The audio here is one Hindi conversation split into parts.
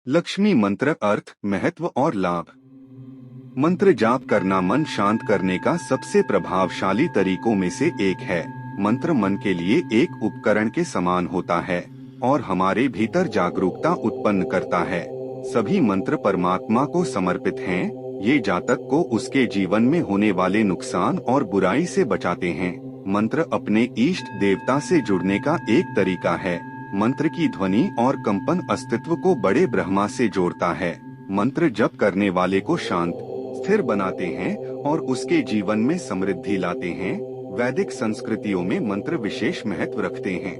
लक्ष्मी मंत्र अर्थ, महत्व और लाभ। मंत्र जाप करना मन शांत करने का सबसे प्रभावशाली तरीकों में से एक है। मंत्र मन के लिए एक उपकरण के समान होता है और हमारे भीतर जागरूकता उत्पन्न करता है। सभी मंत्र परमात्मा को समर्पित हैं। ये जातक को उसके जीवन में होने वाले नुकसान और बुराई से बचाते हैं। मंत्र अपने इष्ट देवता से जुड़ने का एक तरीका है। मंत्र की ध्वनि और कंपन अस्तित्व को बड़े ब्रह्मा से जोड़ता है। मंत्र जप करने वाले को शांत, स्थिर बनाते हैं और उसके जीवन में समृद्धि लाते हैं। वैदिक संस्कृतियों में मंत्र विशेष महत्व रखते हैं।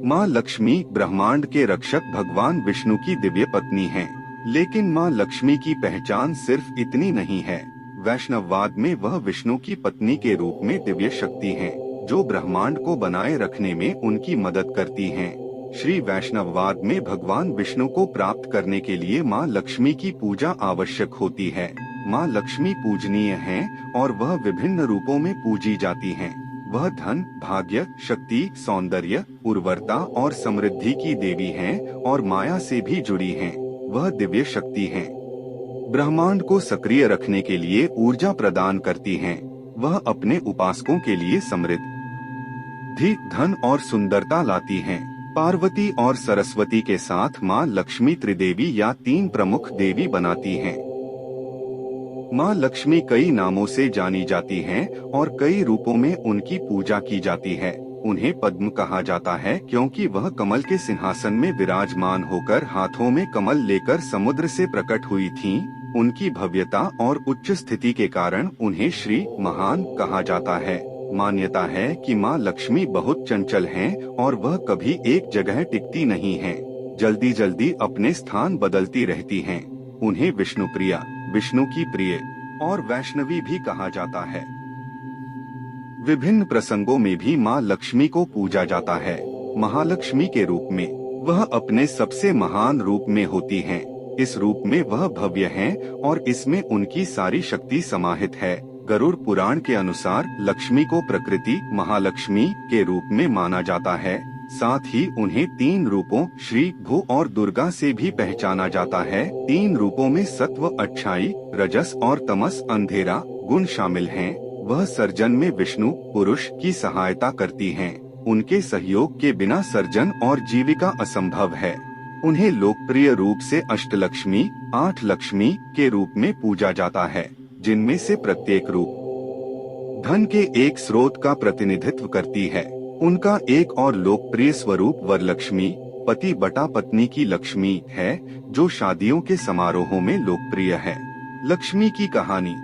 माँ लक्ष्मी ब्रह्मांड के रक्षक भगवान विष्णु की दिव्य पत्नी हैं। लेकिन माँ लक्ष्मी की पहचान सिर्फ इतनी नहीं है। वैष्णववाद में वह विष्णु की पत्नी के रूप में दिव्य शक्ति हैं, जो ब्रह्मांड को बनाए रखने में उनकी मदद करती हैं। श्री वैष्णववाद में भगवान विष्णु को प्राप्त करने के लिए माँ लक्ष्मी की पूजा आवश्यक होती है। माँ लक्ष्मी पूजनीय हैं और वह विभिन्न रूपों में पूजी जाती हैं। वह धन, भाग्य, शक्ति, सौंदर्य, उर्वरता और समृद्धि की देवी हैं और माया से भी जुड़ी हैं। वह दिव्य शक्ति हैं। ब्रह्मांड को सक्रिय रखने के लिए ऊर्जा प्रदान करती हैं। वह अपने उपासकों के लिए समृद्धि, धन और सुंदरता लाती हैं। पार्वती और सरस्वती के साथ माँ लक्ष्मी त्रिदेवी या तीन प्रमुख देवी बनाती हैं। माँ लक्ष्मी कई नामों से जानी जाती हैं और कई रूपों में उनकी पूजा की जाती है। उन्हें पद्म कहा जाता है क्योंकि वह कमल के सिंहासन में विराजमान होकर हाथों में कमल लेकर समुद्र से प्रकट हुई थीं। उनकी भव्यता और उच्च स्थिति के कारण उन्हें श्री महान कहा जाता है। मान्यता है कि माँ लक्ष्मी बहुत चंचल हैं और वह कभी एक जगह टिकती नहीं हैं। जल्दी जल्दी अपने स्थान बदलती रहती हैं। उन्हें विष्णुप्रिया, विष्णु की प्रिय और वैष्णवी भी कहा जाता है। विभिन्न प्रसंगों में भी माँ लक्ष्मी को पूजा जाता है। महालक्ष्मी के रूप में वह अपने सबसे महान रूप में होती हैं। इस रूप में वह भव्य हैं और इसमें उनकी सारी शक्ति समाहित है। गरुड़ पुराण के अनुसार लक्ष्मी को प्रकृति महालक्ष्मी के रूप में माना जाता है। साथ ही उन्हें तीन रूपों श्री, भू और दुर्गा से भी पहचाना जाता है। तीन रूपों में सत्व, अच्छाई, रजस और तमस, अंधेरा गुण शामिल हैं। वह सर्जन में विष्णु पुरुष की सहायता करती हैं। उनके सहयोग के बिना सर्जन और जीविका असंभव है। उन्हें लोकप्रिय रूप से अष्टलक्ष्मी, 8 लक्ष्मी के रूप में पूजा जाता है, जिनमें से प्रत्येक रूप धन के एक स्रोत का प्रतिनिधित्व करती है। उनका एक और लोकप्रिय स्वरूप वरलक्ष्मी, पति बटा पत्नी की लक्ष्मी है, जो शादियों के समारोहों में लोकप्रिय है। लक्ष्मी की कहानी।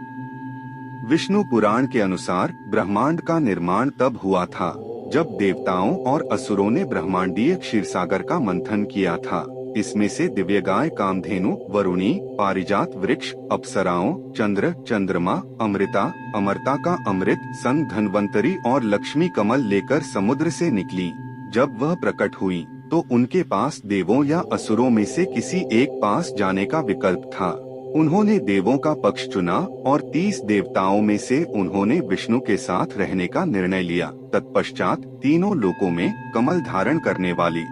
विष्णु पुराण के अनुसार ब्रह्मांड का निर्माण तब हुआ था जब देवताओं और असुरों ने ब्रह्मांडीय क्षीरसागर का मंथन किया था। इसमें से दिव्य गाय कामधेनु, वरुणी, पारिजात वृक्ष, अप्सराओं, चंद्र, चंद्रमा, अमृता, अमरता का अमृत संग धन्वंतरी और लक्ष्मी कमल लेकर समुद्र से निकली। जब वह प्रकट हुई तो उनके पास देवों या असुरों में से किसी एक पास जाने का विकल्प था। उन्होंने देवों का पक्ष चुना और 30 देवताओं में से उन्होंने विष्णु के साथ रहने का निर्णय लिया। तत्पश्चात तीनों लोकों में कमल धारण करने वाली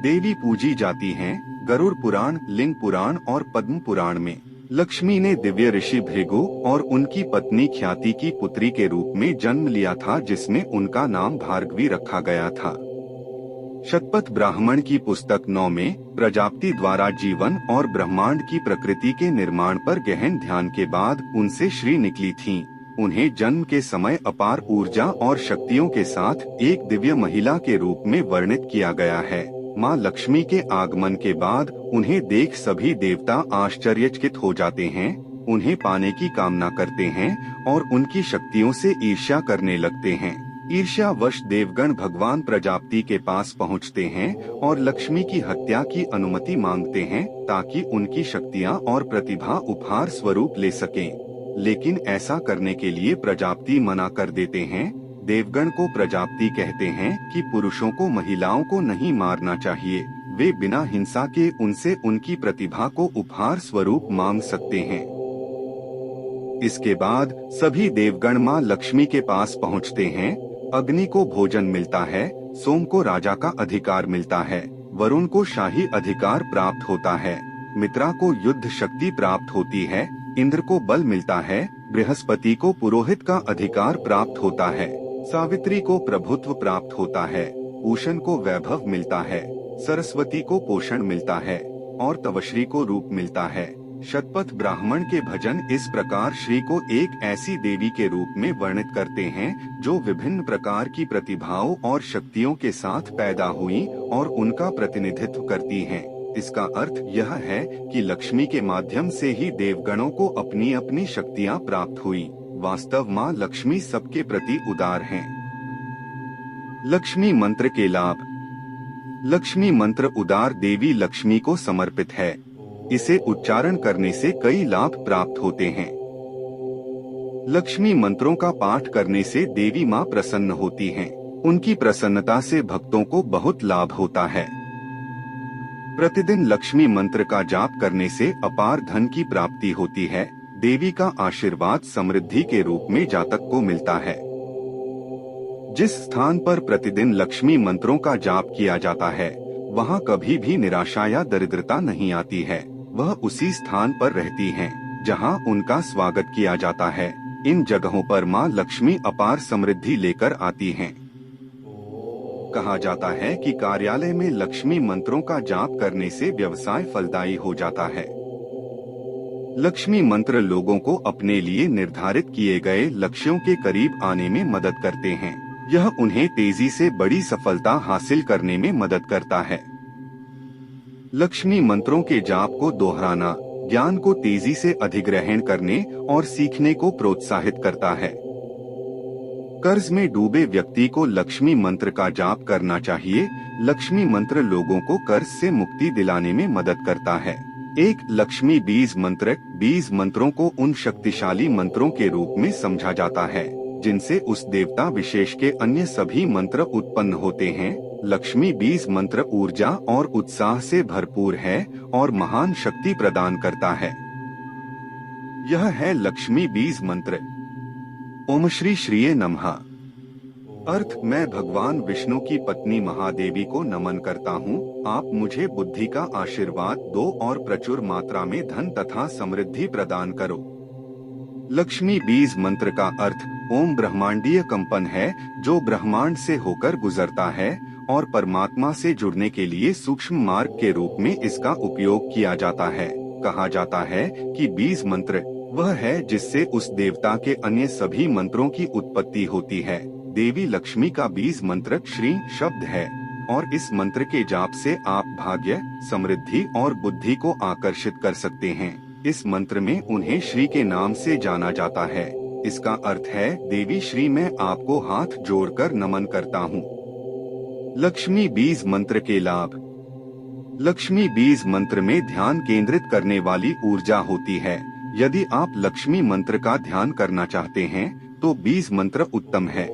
देवी पूजी जाती हैं। गरुड़ पुराण, लिंग पुराण और पद्म पुराण में लक्ष्मी ने दिव्य ऋषि भृगु और उनकी पत्नी ख्याति की पुत्री के रूप में जन्म लिया था, जिसमें उनका नाम भार्गवी रखा गया था। शतपथ ब्राह्मण की पुस्तक 9 में प्रजापति द्वारा जीवन और ब्रह्मांड की प्रकृति के निर्माण पर गहन ध्यान के बाद उनसे श्री निकली थीं। उन्हें जन्म के समय अपार ऊर्जा और शक्तियों के साथ एक दिव्य महिला के रूप में वर्णित किया गया है। माँ लक्ष्मी के आगमन के बाद उन्हें देख सभी देवता आश्चर्यचकित हो जाते हैं, उन्हें पाने की कामना करते हैं और उनकी शक्तियों से ईर्ष्या करने लगते हैं। ईर्ष्यावश देवगण भगवान प्रजापति के पास पहुँचते हैं और लक्ष्मी की हत्या की अनुमति मांगते हैं ताकि उनकी शक्तियाँ और प्रतिभा उपहार स्वरूप ले सकें। लेकिन ऐसा करने के लिए प्रजापति मना कर देते हैं। देवगण को प्रजापति कहते हैं कि पुरुषों को महिलाओं को नहीं मारना चाहिए, वे बिना हिंसा के उनसे उनकी प्रतिभा को उपहार स्वरूप मांग सकते हैं। इसके बाद सभी देवगण माँ लक्ष्मी के पास पहुँचते हैं। अग्नि को भोजन मिलता है, सोम को राजा का अधिकार मिलता है, वरुण को शाही अधिकार प्राप्त होता है, मित्रा को युद्ध शक्ति प्राप्त होती है, इंद्र को बल मिलता है, बृहस्पति को पुरोहित का अधिकार प्राप्त होता है, सावित्री को प्रभुत्व प्राप्त होता है, पूषण को वैभव मिलता है, सरस्वती को पोषण मिलता है और तवश्री को रूप मिलता है। शतपथ ब्राह्मण के भजन इस प्रकार श्री को एक ऐसी देवी के रूप में वर्णित करते हैं जो विभिन्न प्रकार की प्रतिभाओं और शक्तियों के साथ पैदा हुई और उनका प्रतिनिधित्व करती हैं। इसका अर्थ यह है कि लक्ष्मी के माध्यम से ही देवगणों को अपनी अपनी शक्तियां प्राप्त हुई। वास्तव मां लक्ष्मी सबके प्रति उदार हैं। लक्ष्मी मंत्र के लाभ। लक्ष्मी मंत्र उदार देवी लक्ष्मी को समर्पित है। इसे उच्चारण करने से कई लाभ प्राप्त होते हैं। लक्ष्मी मंत्रों का पाठ करने से देवी मां प्रसन्न होती हैं। उनकी प्रसन्नता से भक्तों को बहुत लाभ होता है। प्रतिदिन लक्ष्मी मंत्र का जाप करने से अपार धन की प्राप्ति होती है। देवी का आशीर्वाद समृद्धि के रूप में जातक को मिलता है। जिस स्थान पर प्रतिदिन लक्ष्मी मंत्रों का जाप किया जाता है, वहाँ कभी भी निराशा या दरिद्रता नहीं आती है। वह उसी स्थान पर रहती हैं, जहाँ उनका स्वागत किया जाता है। इन जगहों पर माँ लक्ष्मी अपार समृद्धि लेकर आती हैं। कहा जाता है कि कार्यालय में लक्ष्मी मंत्रों का जाप करने से व्यवसाय फलदायी हो जाता है। लक्ष्मी मंत्र लोगों को अपने लिए निर्धारित किए गए लक्ष्यों के करीब आने में मदद करते हैं। यह उन्हें तेजी से बड़ी सफलता हासिल करने में मदद करता है। लक्ष्मी मंत्रों के जाप को दोहराना ज्ञान को तेजी से अधिग्रहण करने और सीखने को प्रोत्साहित करता है। कर्ज में डूबे व्यक्ति को लक्ष्मी मंत्र का जाप करना चाहिए। लक्ष्मी मंत्र लोगों को कर्ज से मुक्ति दिलाने में मदद करता है। एक लक्ष्मी बीज मंत्रों को उन शक्तिशाली मंत्रों के रूप में समझा जाता है जिनसे उस देवता विशेष के अन्य सभी मंत्र उत्पन्न होते हैं। लक्ष्मी बीज मंत्र ऊर्जा और उत्साह से भरपूर है और महान शक्ति प्रदान करता है। यह है लक्ष्मी बीज मंत्र। ओम श्री श्रीये नमः। अर्थ, मैं भगवान विष्णु की पत्नी महादेवी को नमन करता हूँ। आप मुझे बुद्धि का आशीर्वाद दो और प्रचुर मात्रा में धन तथा समृद्धि प्रदान करो। लक्ष्मी बीज मंत्र का अर्थ ओम ब्रह्मांडीय कंपन है जो ब्रह्मांड से होकर गुजरता है और परमात्मा से जुड़ने के लिए सूक्ष्म मार्ग के रूप में इसका उपयोग किया जाता है। कहा जाता है कि बीज मंत्र वह है जिससे उस देवता के अन्य सभी मंत्रों की उत्पत्ति होती है। देवी लक्ष्मी का बीज मंत्र श्री शब्द है और इस मंत्र के जाप से आप भाग्य, समृद्धि और बुद्धि को आकर्षित कर सकते हैं। इस मंत्र में उन्हें श्री के नाम से जाना जाता है। इसका अर्थ है, देवी श्री, मैं आपको हाथ जोड़कर नमन करता हूँ। लक्ष्मी बीज मंत्र के लाभ। लक्ष्मी बीज मंत्र में ध्यान केंद्रित करने वाली ऊर्जा होती है। यदि आप लक्ष्मी मंत्र का ध्यान करना चाहते हैं तो बीज मंत्र उत्तम है।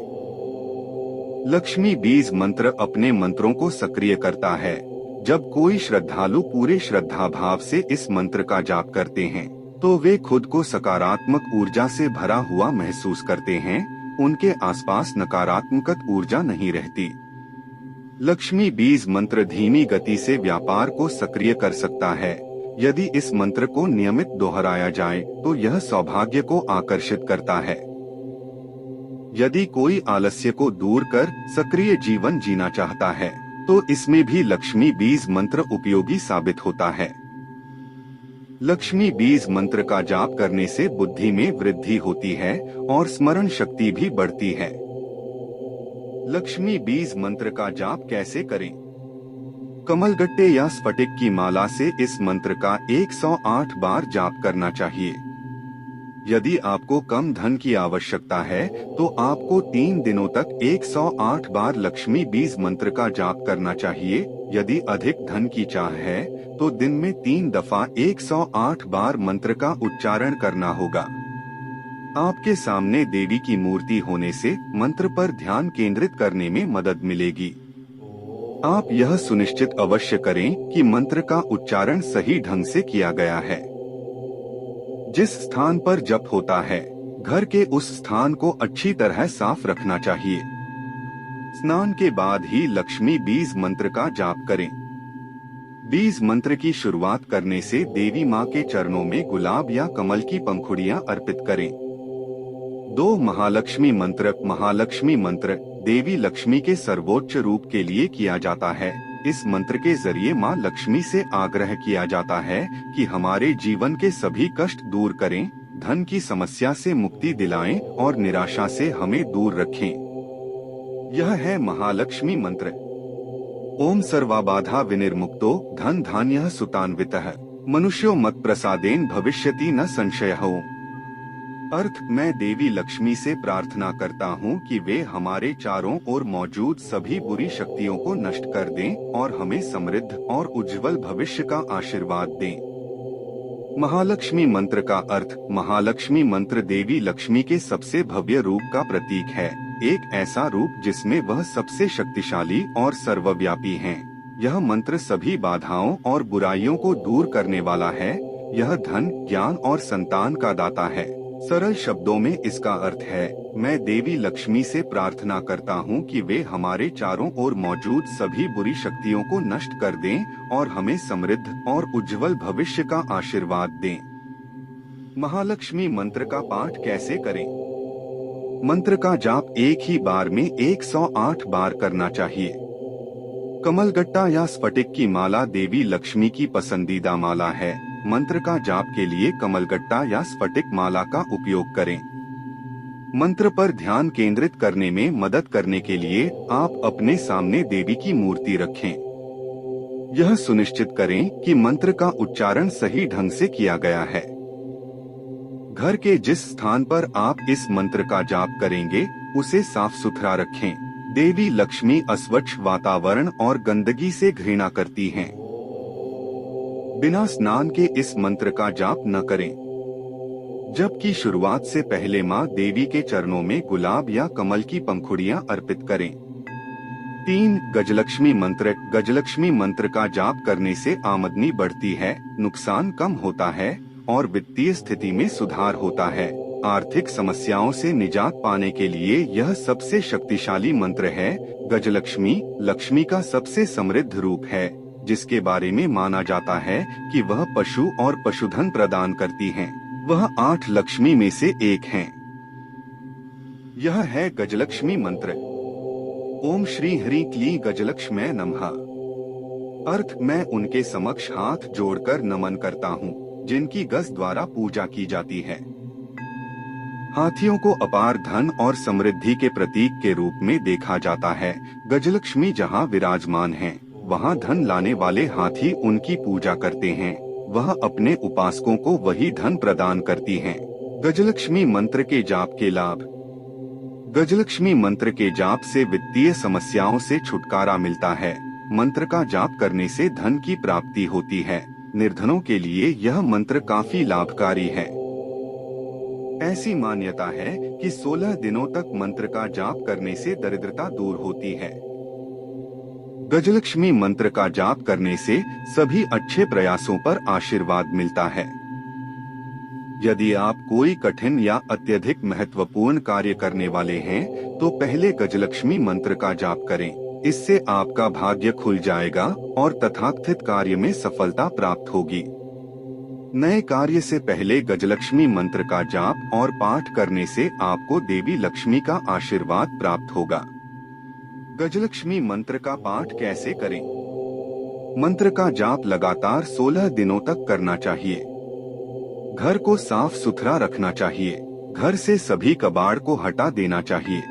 लक्ष्मी बीज मंत्र अपने मंत्रों को सक्रिय करता है। जब कोई श्रद्धालु पूरे श्रद्धा भाव से इस मंत्र का जाप करते हैं तो वे खुद को सकारात्मक ऊर्जा से भरा हुआ महसूस करते हैं। उनके आसपास नकारात्मक ऊर्जा नहीं रहती। लक्ष्मी बीज मंत्र धीमी गति से व्यापार को सक्रिय कर सकता है। यदि इस मंत्र को नियमित दोहराया जाए तो यह सौभाग्य को आकर्षित करता है। यदि कोई आलस्य को दूर कर सक्रिय जीवन जीना चाहता है तो इसमें भी लक्ष्मी बीज मंत्र उपयोगी साबित होता है। लक्ष्मी बीज मंत्र का जाप करने से बुद्धि में वृद्धि होती है और स्मरण शक्ति भी बढ़ती है। लक्ष्मी बीज मंत्र का जाप कैसे करें? कमलगट्टे या स्फटिक की माला से इस मंत्र का 108 बार जाप करना चाहिए। यदि आपको कम धन की आवश्यकता है तो आपको 3 दिनों तक 108 बार लक्ष्मी बीज मंत्र का जाप करना चाहिए। यदि अधिक धन की चाह है तो दिन में 3 दफा 108 बार मंत्र का उच्चारण करना होगा। आपके सामने देवी की मूर्ति होने से मंत्र पर ध्यान केंद्रित करने में मदद मिलेगी। आप यह सुनिश्चित अवश्य करें कि मंत्र का उच्चारण सही ढंग से किया गया है। जिस स्थान पर जप होता है, घर के उस स्थान को अच्छी तरह साफ रखना चाहिए। स्नान के बाद ही लक्ष्मी बीज मंत्र का जाप करें। बीज मंत्र की शुरुआत करने से देवी माँ के चरणों में गुलाब या कमल की पंखुड़ियाँ अर्पित करें। 2 महालक्ष्मी मंत्र। महालक्ष्मी मंत्र देवी लक्ष्मी के सर्वोच्च रूप के लिए किया जाता है। इस मंत्र के जरिए माँ लक्ष्मी से आग्रह किया जाता है कि हमारे जीवन के सभी कष्ट दूर करें, धन की समस्या से मुक्ति दिलाएं और निराशा से हमें दूर रखें। यह है महालक्ष्मी मंत्र। ओम सर्वाबाधा विनिर्मुक्तो धन धान्यः सुतान्वितः मनुष्यो मत प्रसादेन भविष्यति न संशयः। अर्थ, मैं देवी लक्ष्मी से प्रार्थना करता हूँ कि वे हमारे चारों ओर मौजूद सभी बुरी शक्तियों को नष्ट कर दें और हमें समृद्ध और उज्जवल भविष्य का आशीर्वाद दें। महालक्ष्मी मंत्र का अर्थ। महालक्ष्मी मंत्र देवी लक्ष्मी के सबसे भव्य रूप का प्रतीक है, एक ऐसा रूप जिसमें वह सबसे शक्तिशाली और सर्वव्यापी हैं। यह मंत्र सभी बाधाओं और बुराइयों को दूर करने वाला है। यह धन, ज्ञान और संतान का दाता है। सरल शब्दों में इसका अर्थ है, मैं देवी लक्ष्मी से प्रार्थना करता हूँ कि वे हमारे चारों ओर मौजूद सभी बुरी शक्तियों को नष्ट कर दें और हमें समृद्ध और उज्जवल भविष्य का आशीर्वाद दें। महालक्ष्मी मंत्र का पाठ कैसे करें? मंत्र का जाप एक ही बार में 108 बार करना चाहिए। कमलगट्टा या स्फटिक की माला देवी लक्ष्मी की पसंदीदा माला है। मंत्र का जाप के लिए कमलगट्टा या स्फटिक माला का उपयोग करें। मंत्र पर ध्यान केंद्रित करने में मदद करने के लिए आप अपने सामने देवी की मूर्ति रखें। यह सुनिश्चित करें कि मंत्र का उच्चारण सही ढंग से किया गया है। घर के जिस स्थान पर आप इस मंत्र का जाप करेंगे उसे साफ सुथरा रखें। देवी लक्ष्मी अस्वच्छ वातावरण और गंदगी से घृणा करती हैं। बिना स्नान के इस मंत्र का जाप न करें। जबकि शुरुआत से पहले माँ देवी के चरणों में गुलाब या कमल की पंखुड़ियाँ अर्पित करें। 3. गजलक्ष्मी मंत्र। गजलक्ष्मी मंत्र का जाप करने से आमदनी बढ़ती है, नुकसान कम होता है और वित्तीय स्थिति में सुधार होता है। आर्थिक समस्याओं से निजात पाने के लिए यह सबसे शक्तिशाली मंत्र है। गजलक्ष्मी लक्ष्मी का सबसे समृद्ध रूप है, जिसके बारे में माना जाता है कि वह पशु और पशुधन प्रदान करती हैं। वह 8 लक्ष्मी में से एक हैं। यह है गजलक्ष्मी मंत्र। ओम श्री हरि क्लीं गजलक्ष्म्यै नमः। अर्थ, मैं उनके समक्ष हाथ जोड़कर नमन करता हूँ जिनकी गज द्वारा पूजा की जाती है। हाथियों को अपार धन और समृद्धि के प्रतीक के रूप में देखा जाता है। गजलक्ष्मी जहाँ विराजमान हैं, वहाँ धन लाने वाले हाथी उनकी पूजा करते हैं। वह अपने उपासकों को वही धन प्रदान करती हैं। गजलक्ष्मी मंत्र के जाप के लाभ। गजलक्ष्मी मंत्र के जाप से वित्तीय समस्याओं से छुटकारा मिलता है। मंत्र का जाप करने से धन की प्राप्ति होती है। निर्धनों के लिए यह मंत्र काफी लाभकारी है। ऐसी मान्यता है कि 16 दिनों तक मंत्र का जाप करने से दरिद्रता दूर होती है। गजलक्ष्मी मंत्र का जाप करने से सभी अच्छे प्रयासों पर आशीर्वाद मिलता है। यदि आप कोई कठिन या अत्यधिक महत्वपूर्ण कार्य करने वाले हैं, तो पहले गजलक्ष्मी मंत्र का जाप करें। इससे आपका भाग्य खुल जाएगा और तथाकथित कार्य में सफलता प्राप्त होगी। नए कार्य से पहले गजलक्ष्मी मंत्र का जाप और पाठ करने से आपको देवी लक्ष्मी का आशीर्वाद प्राप्त होगा। गजलक्ष्मी मंत्र का पाठ कैसे करें? मंत्र का जाप लगातार 16 दिनों तक करना चाहिए। घर को साफ सुथरा रखना चाहिए। घर से सभी कबाड़ को हटा देना चाहिए।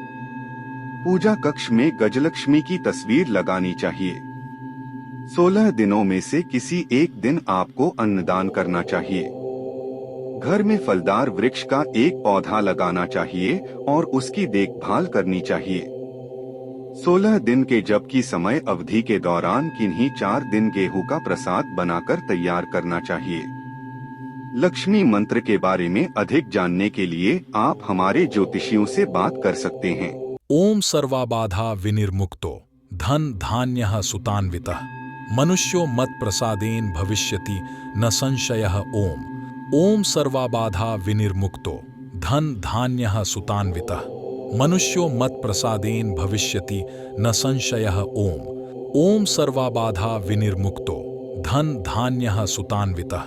पूजा कक्ष में गजलक्ष्मी की तस्वीर लगानी चाहिए। 16 दिनों में से किसी एक दिन आपको अन्नदान करना चाहिए। घर में फलदार वृक्ष का एक पौधा लगाना चाहिए और उसकी देखभाल करनी चाहिए। 16 दिन के जप की समय अवधि के दौरान किन्हीं 4 दिन गेहूं का प्रसाद बनाकर तैयार करना चाहिए। लक्ष्मी मंत्र के बारे में अधिक जानने के लिए आप हमारे ज्योतिषियों से बात कर सकते हैं। ओम सर्वाबाधा विनिर्मुक्तो धन धान्यः सुतान्वितः मनुष्यो मत प्रसादेन भविष्यति न संशयः। ओम सर्वाबाधा विनिर्मुक्तो धन धान्यः सुतान्वितः मनुष्यो मत प्रसादेन भविष्यति न संशयः। ओम सर्वाबाधा विनिर्मुक्तो धन धान्यः सुतान्वितः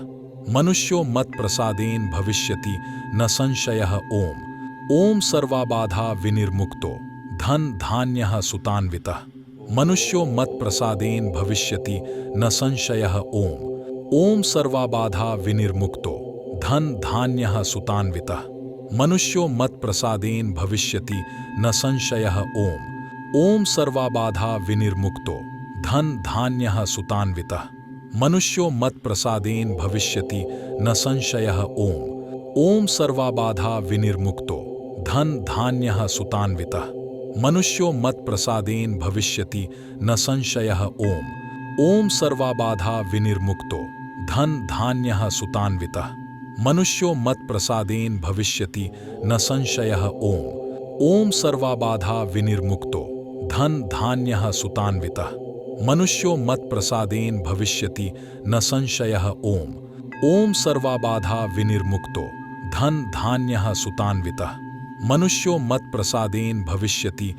मनुष्यो मत्प्रसादेन भविष्यति न संशयः ओम। ओम सर्वाबाधा विनिर्मुक्तो धन धान्यः सुतान्वितः मनुष्यो मत्प्रसादेन भविष्यति न संशयः ओम। ओम सर्वाबाधा विनिर्मुक्तो धन धान्यः सुतान्वितः मनुष्यो मत्प्रसादेन भविष्यति न संशयः ओम। ओम सर्वाबाधा विनिर्मुक्तो धन धान्यः सुतान्वितः मनुष्यो मत्प्रसादेन भविष्यति न संशयः ओम। ओम सर्वाबाधा विनिर्मुक्तो धन धान्यः सुतान्वितः मनुष्यो मत्प्रसादेन भविष्यति न संशयः ओम। ओम सर्वाबाधा विनिर्मुक्तो धन धान्यः सुतान्वितः मनुष्यो मत्प्रसादेन भविष्यति न संशयः ओम। ओम सर्वाबाधा विनिर्मुक्तो धन धान्यः सुतान्वितः मनुष्यो मत्प्रसादेन भविष्यति न संशयः ओम। ओम सर्वाबाधा विनिर्मुक्तो धन धान्यः सुतान्वितः मनुष्यो मत्प्रसादेन भविष्यति